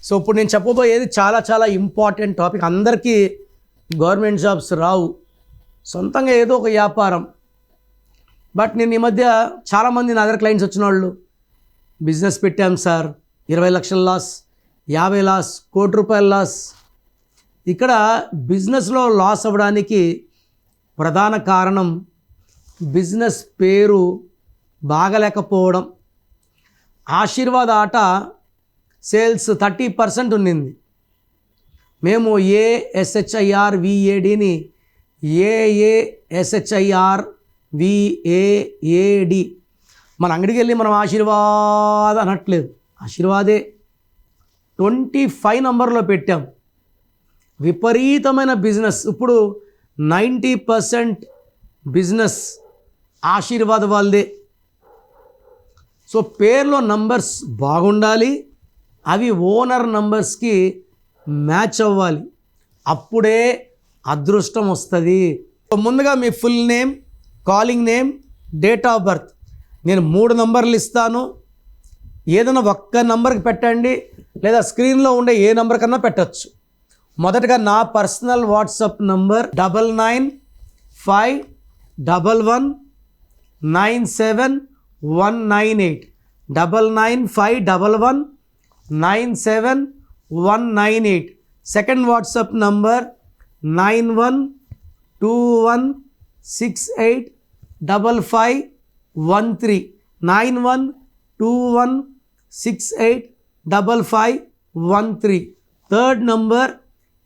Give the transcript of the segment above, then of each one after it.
So ఇప్పుడు నేను చెప్పబోయేది చాలా చాలా ఇంపార్టెంట్ టాపిక్. అందరికీ గవర్నమెంట్ జాబ్స్ రావు, సొంతంగా ఏదో ఒక వ్యాపారం. బట్ నేను ఈ మధ్య చాలామంది నా దగ్గర క్లయింట్స్ వచ్చిన వాళ్ళు, బిజినెస్ పెట్టాం సార్, 20 లక్షల లాస్, 50 లాస్, కోటి రూపాయల లాస్. ఇక్కడ బిజినెస్లో లాస్ అవ్వడానికి ప్రధాన కారణం బిజినెస్ పేరు బాగలేకపోవడం. ఆశీర్వాద్ ఆట సేల్స్ 30% ఉన్నింది. మేము ASHIRVADని AASHIRVAAD మన అంగడికి వెళ్ళి మనం ఆశీర్వాద్ అనట్లేదు, ఆశీర్వాదే 25 నంబర్లో పెట్టాం. విపరీతమైన బిజినెస్. ఇప్పుడు 90% బిజినెస్ ఆశీర్వాద్ వాళ్ళదే. సో పేర్లో నంబర్స్ బాగుండాలి, అవి ఓనర్ నంబర్స్కి మ్యాచ్ అవ్వాలి, అప్పుడే అదృష్టం వస్తుంది. ముందుగా మీ full name, calling name, date of birth. నేను 3 నంబర్లు ఇస్తాను, ఏదైనా ఒక్క నంబర్కి పెట్టండి, లేదా స్క్రీన్లో ఉండే ఏ నంబర్ కన్నా పెట్టచ్చు. మొదటగా నా personal WhatsApp number 9951197198 9951197198. Second WhatsApp number 9121685513 9121685513. Third number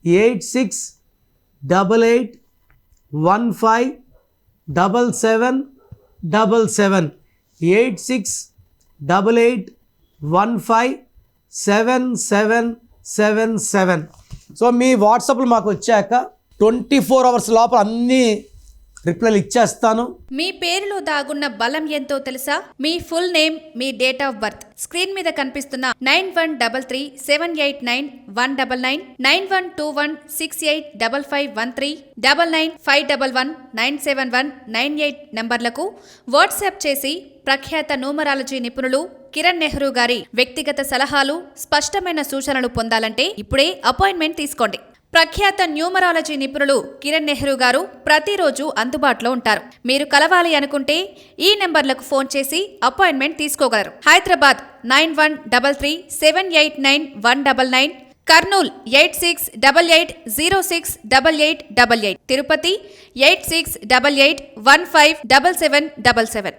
8688157777 8688157777. So మీ వాట్సాప్లో మాకు వచ్చాక 24 అవర్స్ లోపల అన్నీ రిప్లైలు ఇచ్చేస్తాను. మీ పేరులో దాగున్న బలం ఎంతో తెలుసా? మీ ఫుల్ నేమ్, మీ డేట్ ఆఫ్ బర్త్. స్క్రీన్ మీద కనిపిస్తున్న 9133789199 9121685513 9951197198 నంబర్లకు వాట్సాప్ చేసి ప్రఖ్యాత న్యూమరాలజీ నిపుణులు కిరణ్ నెహ్రూ గారి వ్యక్తిగత సలహాలు, స్పష్టమైన సూచనలు పొందాలంటే ఇప్పుడే అపాయింట్మెంట్ తీసుకోండి. ప్రఖ్యాత న్యూమరాలజీ నిపుణులు కిరణ్ నెహ్రూ గారు ప్రతిరోజు అందుబాటులో ఉంటారు. మీరు కలవాలి అనుకుంటే ఈ నెంబర్లకు ఫోన్ చేసి అపాయింట్మెంట్ తీసుకోగలరు. హైదరాబాద్ 9133789199, కర్నూల్ 8688068888, తిరుపతి 8688157777.